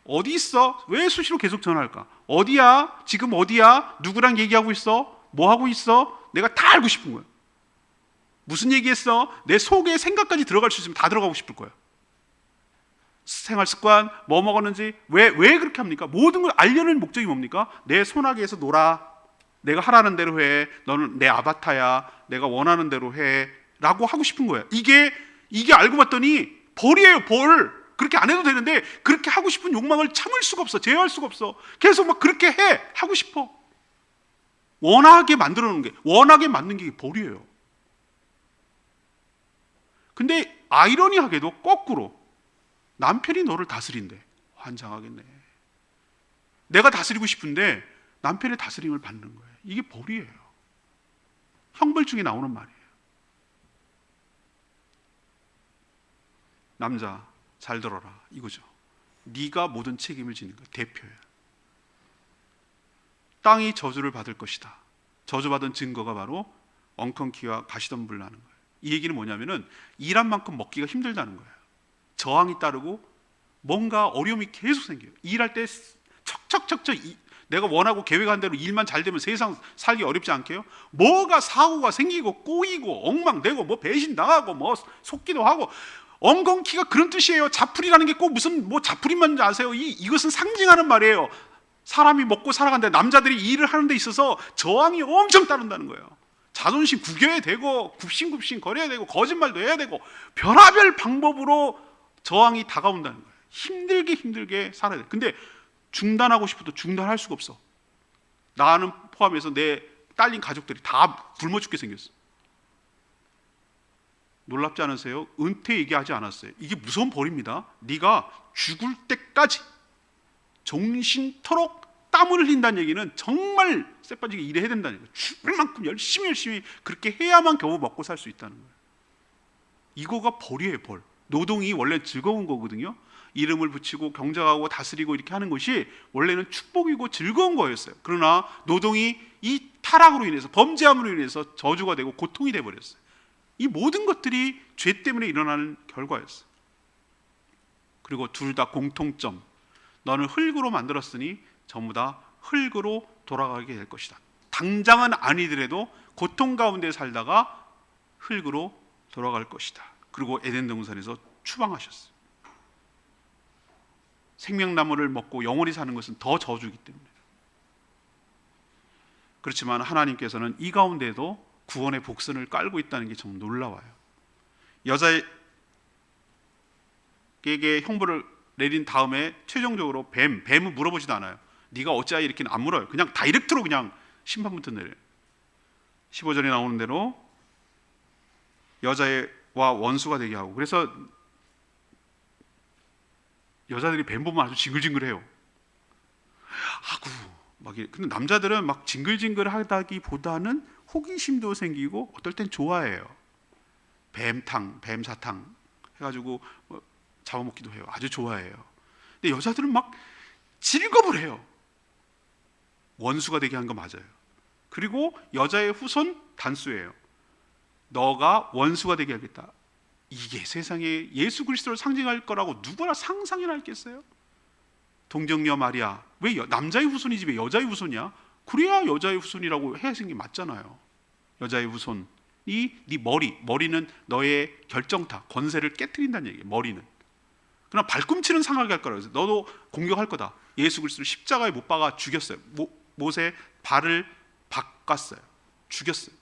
어디 있어? 왜 수시로 계속 전화할까? 어디야? 지금 어디야? 누구랑 얘기하고 있어? 뭐 하고 있어? 내가 다 알고 싶은 거예요. 무슨 얘기했어? 내 속에 생각까지 들어갈 수 있으면 다 들어가고 싶을 거예요. 생활 습관, 뭐 먹었는지, 왜 그렇게 합니까? 모든 걸 알려는 목적이 뭡니까? 내 소나기에서 놀아. 내가 하라는 대로 해. 너는 내 아바타야. 내가 원하는 대로 해. 라고 하고 싶은 거예요. 이게 알고 봤더니 벌이에요, 벌. 그렇게 안 해도 되는데 그렇게 하고 싶은 욕망을 참을 수가 없어. 제어할 수가 없어. 계속 막 그렇게 해. 하고 싶어. 원하게 만들어 놓은 게, 원하게 만든 게 벌이에요. 근데 아이러니하게도 거꾸로 남편이 너를 다스린대. 환장하겠네. 내가 다스리고 싶은데 남편의 다스림을 받는 거예요. 이게 벌이에요. 형벌 중에 나오는 말이에요. 남자 잘 들어라 이거죠. 네가 모든 책임을 지는 거야. 대표야. 땅이 저주를 받을 것이다. 저주받은 증거가 바로 엉겅퀴와 가시덤불 나는 거예요. 이 얘기는 뭐냐면은 일한 만큼 먹기가 힘들다는 거예요. 저항이 따르고 뭔가 어려움이 계속 생겨요. 일할 때 척척척척 내가 원하고 계획한 대로 일만 잘 되면 세상 살기 어렵지 않게요? 뭐가 사고가 생기고 꼬이고 엉망되고 뭐 배신당하고 뭐 속기도 하고 엉겅퀴가 그런 뜻이에요. 자풀이라는 게 꼭 무슨 뭐 자풀이만 아세요? 이것은 상징하는 말이에요. 사람이 먹고 살아간다. 남자들이 일을 하는 데 있어서 저항이 엄청 따른다는 거예요. 자존심 구겨야 되고 굽신굽신 거려야 되고 거짓말도 해야 되고 별하별 방법으로 저항이 다가온다는 거예요. 힘들게 살아야 돼. 근데 중단하고 싶어도 중단할 수가 없어. 나는 포함해서 내 딸린 가족들이 다 굶어 죽게 생겼어. 놀랍지 않으세요? 은퇴 얘기하지 않았어요. 이게 무서운 벌입니다. 네가 죽을 때까지 정신토록 땀을 흘린다는 얘기는 정말 쎄빠지게 일해야 된다는 거예요. 죽을 만큼 열심히 그렇게 해야만 겨우 먹고 살 수 있다는 거예요. 이거가 벌이에요, 벌. 노동이 원래 즐거운 거거든요. 이름을 붙이고 경작하고 다스리고 이렇게 하는 것이 원래는 축복이고 즐거운 거였어요. 그러나 노동이 이 타락으로 인해서, 범죄함으로 인해서 저주가 되고 고통이 되어버렸어요. 이 모든 것들이 죄 때문에 일어나는 결과였어요. 그리고 둘 다 공통점, 너는 흙으로 만들었으니 전부 다 흙으로 돌아가게 될 것이다. 당장은 아니더라도 고통 가운데 살다가 흙으로 돌아갈 것이다. 그리고 에덴 동산에서 추방하셨어요. 생명나무를 먹고 영원히 사는 것은 더 저주이기 때문에. 그렇지만 하나님께서는 이 가운데도 구원의 복선을 깔고 있다는 게 좀 놀라워요. 여자에게 형벌을 내린 다음에 최종적으로 뱀은 물어보지도 않아요. 네가 어찌하여 이렇게는 안 물어요. 그냥 다이렉트로 그냥 심판부터 내려요. 15절에 나오는 대로 여자와 원수가 되게 하고, 그래서 여자들이 뱀 보면 아주 징글징글해요. 아구 막. 근데 남자들은 막 징글징글하다기보다는 호기심도 생기고 어떨 땐 좋아해요. 뱀탕, 뱀사탕 해가지고 잡아먹기도 해요. 아주 좋아해요. 근데 여자들은 막 즐겁을 해요. 원수가 되게 한 거 맞아요. 그리고 여자의 후손 단수예요. 너가 원수가 되게 하겠다. 이게 세상에 예수 그리스도를 상징할 거라고 누구나 상상이나 했겠어요? 동정녀 마리아, 왜 남자의 후손이지 왜 여자의 후손이야? 그래야 여자의 후손이라고 해야하는 게 맞잖아요. 여자의 후손이 네 머리는 너의 결정타, 권세를 깨트린다는 얘기예요. 머리는. 그러나 발꿈치는 상하게 할 거라고 해서 너도 공격할 거다. 예수 그리스도를 십자가에 못 박아 죽였어요. 못에 발을 바꿨어요. 죽였어요.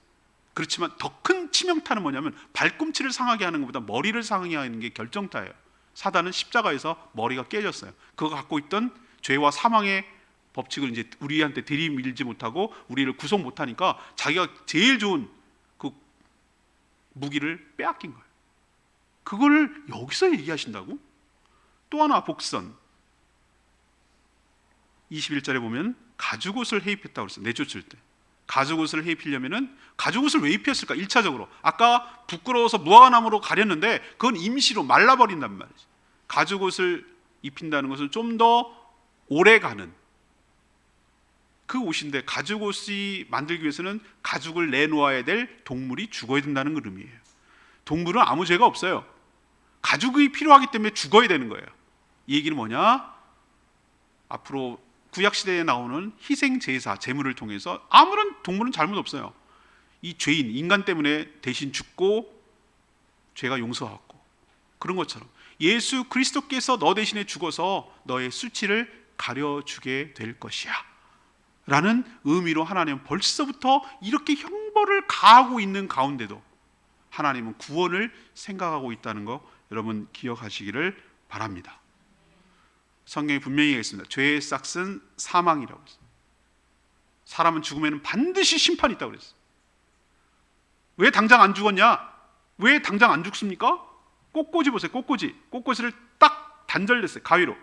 그렇지만 더 큰 치명타는 뭐냐면 발꿈치를 상하게 하는 것보다 머리를 상하게 하는 게 결정타예요. 사단은 십자가에서 머리가 깨졌어요. 그거 갖고 있던 죄와 사망의 법칙을 이제 우리한테 들이밀지 못하고 우리를 구속 못하니까 자기가 제일 좋은 그 무기를 빼앗긴 거예요. 그걸 여기서 얘기하신다고? 또 하나 복선 21절에 보면 가죽옷을 해입했다고 그랬어요. 내쫓을 때 가죽옷을 해입히려면은 가죽옷을 왜 입혔을까? 1차적으로 아까 부끄러워서 무화과나무로 가렸는데 그건 임시로 말라버린단 말이죠. 가죽옷을 입힌다는 것은 좀 더 오래가는 그 옷인데, 가죽옷이 만들기 위해서는 가죽을 내놓아야 될 동물이 죽어야 된다는 의미예요. 동물은 아무 죄가 없어요. 가죽이 필요하기 때문에 죽어야 되는 거예요. 이 얘기는 뭐냐? 앞으로 구약시대에 나오는 희생제사, 제물을 통해서 아무런 동물은 잘못 없어요. 이 죄인, 인간 때문에 대신 죽고 죄가 용서하고, 그런 것처럼 예수 그리스도께서 너 대신에 죽어서 너의 수치를 가려주게 될 것이야 라는 의미로 하나님은 벌써부터 이렇게 형벌을 가하고 있는 가운데도 하나님은 구원을 생각하고 있다는 거 여러분 기억하시기를 바랍니다. 성경에 분명히 얘기했습니다. 죄의 싹은 사망이라고 했어요. 사람은 죽으면 반드시 심판이 있다고 그랬어요. 왜 당장 안 죽었냐? 왜 당장 안 죽습니까? 꽃꽂이 보세요. 꽃꽂이를 딱 단절됐어요. 가위로.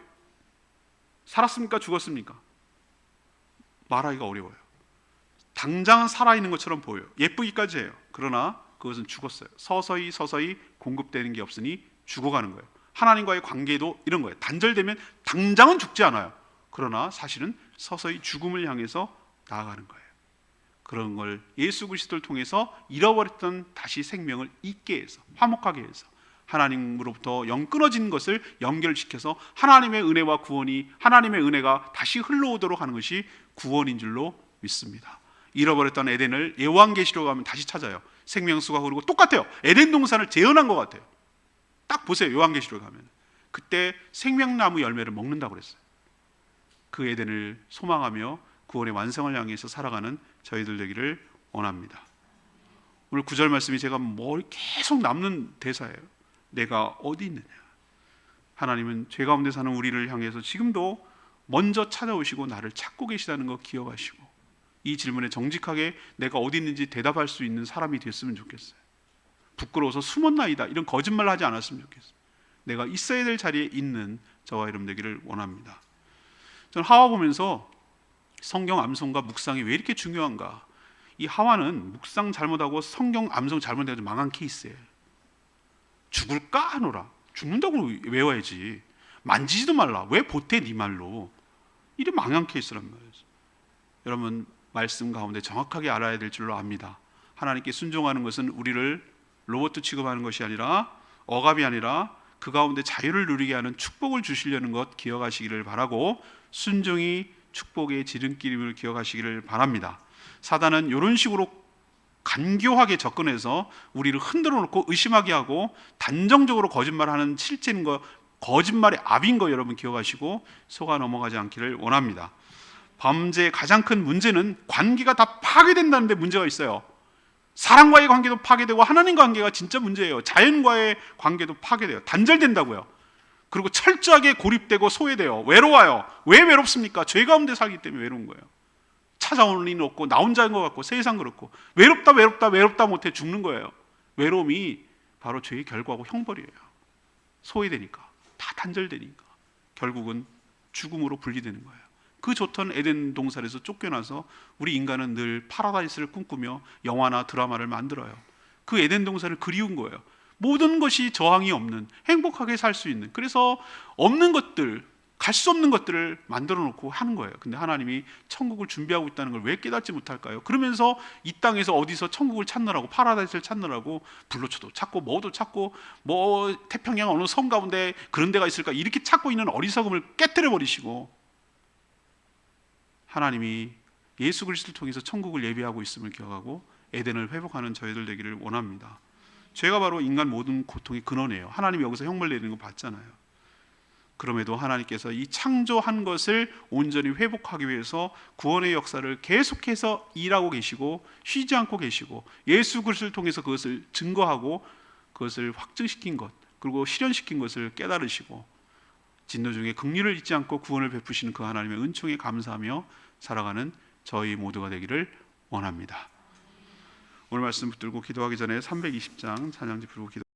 살았습니까? 죽었습니까? 말하기가 어려워요. 당장은 살아있는 것처럼 보여요. 예쁘기까지 해요. 그러나 그것은 죽었어요. 서서히 공급되는 게 없으니 죽어가는 거예요. 하나님과의 관계도 이런 거예요. 단절되면 당장은 죽지 않아요. 그러나 사실은 서서히 죽음을 향해서 나아가는 거예요. 그런 걸 예수 그리스도를 통해서 잃어버렸던 다시 생명을 잊게 해서, 화목하게 해서 하나님으로부터 영 끊어진 것을 연결시켜서 하나님의 은혜와 구원이, 하나님의 은혜가 다시 흘러오도록 하는 것이 구원인 줄로 믿습니다. 잃어버렸던 에덴을 요한계시록 가면 다시 찾아요. 생명수가 흐르고 똑같아요. 에덴 동산을 재현한 것 같아요. 딱 보세요. 요한계시록 가면 그때 생명나무 열매를 먹는다고 그랬어요. 그 에덴을 소망하며 구원의 완성을 향해서 살아가는 저희들 되기를 원합니다. 오늘 9절 말씀이 제가 머리 계속 남는 대사예요. 내가 어디 있느냐. 하나님은 죄 가운데 사는 우리를 향해서 지금도 먼저 찾아오시고 나를 찾고 계시다는 거 기억하시고, 이 질문에 정직하게 내가 어디 있는지 대답할 수 있는 사람이 됐으면 좋겠어요. 부끄러워서 숨었나이다 이런 거짓말을 하지 않았으면 좋겠어요. 내가 있어야 될 자리에 있는 저와 여러분 되기를 원합니다. 저는 하와 보면서 성경 암송과 묵상이 왜 이렇게 중요한가. 이 하와는 묵상 잘못하고 성경 암송 잘못해서 망한 케이스예요. 죽을까 하노라. 죽는다고 외워야지. 만지지도 말라. 왜 보태 네 말로. 이게 망한 케이스란 말이에요. 여러분 말씀 가운데 정확하게 알아야 될 줄로 압니다. 하나님께 순종하는 것은 우리를 로봇 취급하는 것이 아니라, 억압이 아니라 그 가운데 자유를 누리게 하는 축복을 주시려는 것 기억하시기를 바라고, 순종이 축복의 지름길임을 기억하시기를 바랍니다. 사단은 이런 식으로 간교하게 접근해서 우리를 흔들어 놓고 의심하게 하고 단정적으로 거짓말하는 실제인 거, 거짓말의 압인 거 여러분 기억하시고 속아 넘어가지 않기를 원합니다. 범죄의 가장 큰 문제는 관계가 다 파괴된다는 데 문제가 있어요. 사람과의 관계도 파괴되고 하나님과 관계가 진짜 문제예요. 자연과의 관계도 파괴돼요. 단절된다고요. 그리고 철저하게 고립되고 소외돼요. 외로워요. 왜 외롭습니까? 죄 가운데 살기 때문에 외로운 거예요. 찾아오는 일은 없고 나 혼자인 것 같고 세상 그렇고 외롭다 못해 죽는 거예요. 외로움이 바로 죄의 결과고 형벌이에요. 소외되니까, 다 단절되니까 결국은 죽음으로 분리되는 거예요. 그 좋던 에덴 동산에서 쫓겨나서 우리 인간은 늘 파라다이스를 꿈꾸며 영화나 드라마를 만들어요. 그 에덴 동산을 그리운 거예요. 모든 것이 저항이 없는, 행복하게 살 수 있는, 그래서 없는 것들, 갈 수 없는 것들을 만들어 놓고 하는 거예요. 근데 하나님이 천국을 준비하고 있다는 걸 왜 깨닫지 못할까요? 그러면서 이 땅에서 어디서 천국을 찾느라고, 파라다이스를 찾느라고 불로초도 찾고 뭐도 찾고, 뭐 태평양 어느 섬 가운데 그런 데가 있을까, 이렇게 찾고 있는 어리석음을 깨뜨려 버리시고, 하나님이 예수 그리스도를 통해서 천국을 예비하고 있음을 기억하고 에덴을 회복하는 저희들 되기를 원합니다. 죄가 바로 인간 모든 고통의 근원이에요. 하나님이 여기서 형벌 내리는 거 봤잖아요. 그럼에도 하나님께서 이 창조한 것을 온전히 회복하기 위해서 구원의 역사를 계속해서 일하고 계시고 쉬지 않고 계시고 예수 그리스도를 통해서 그것을 증거하고 그것을 확증시킨 것, 그리고 실현시킨 것을 깨달으시고 진노 중에 긍휼을 잊지 않고 구원을 베푸시는 그 하나님의 은총에 감사하며 살아가는 저희 모두가 되기를 원합니다. 오늘 말씀 붙들고 기도하기 전에 320장 찬양지 부르고 기도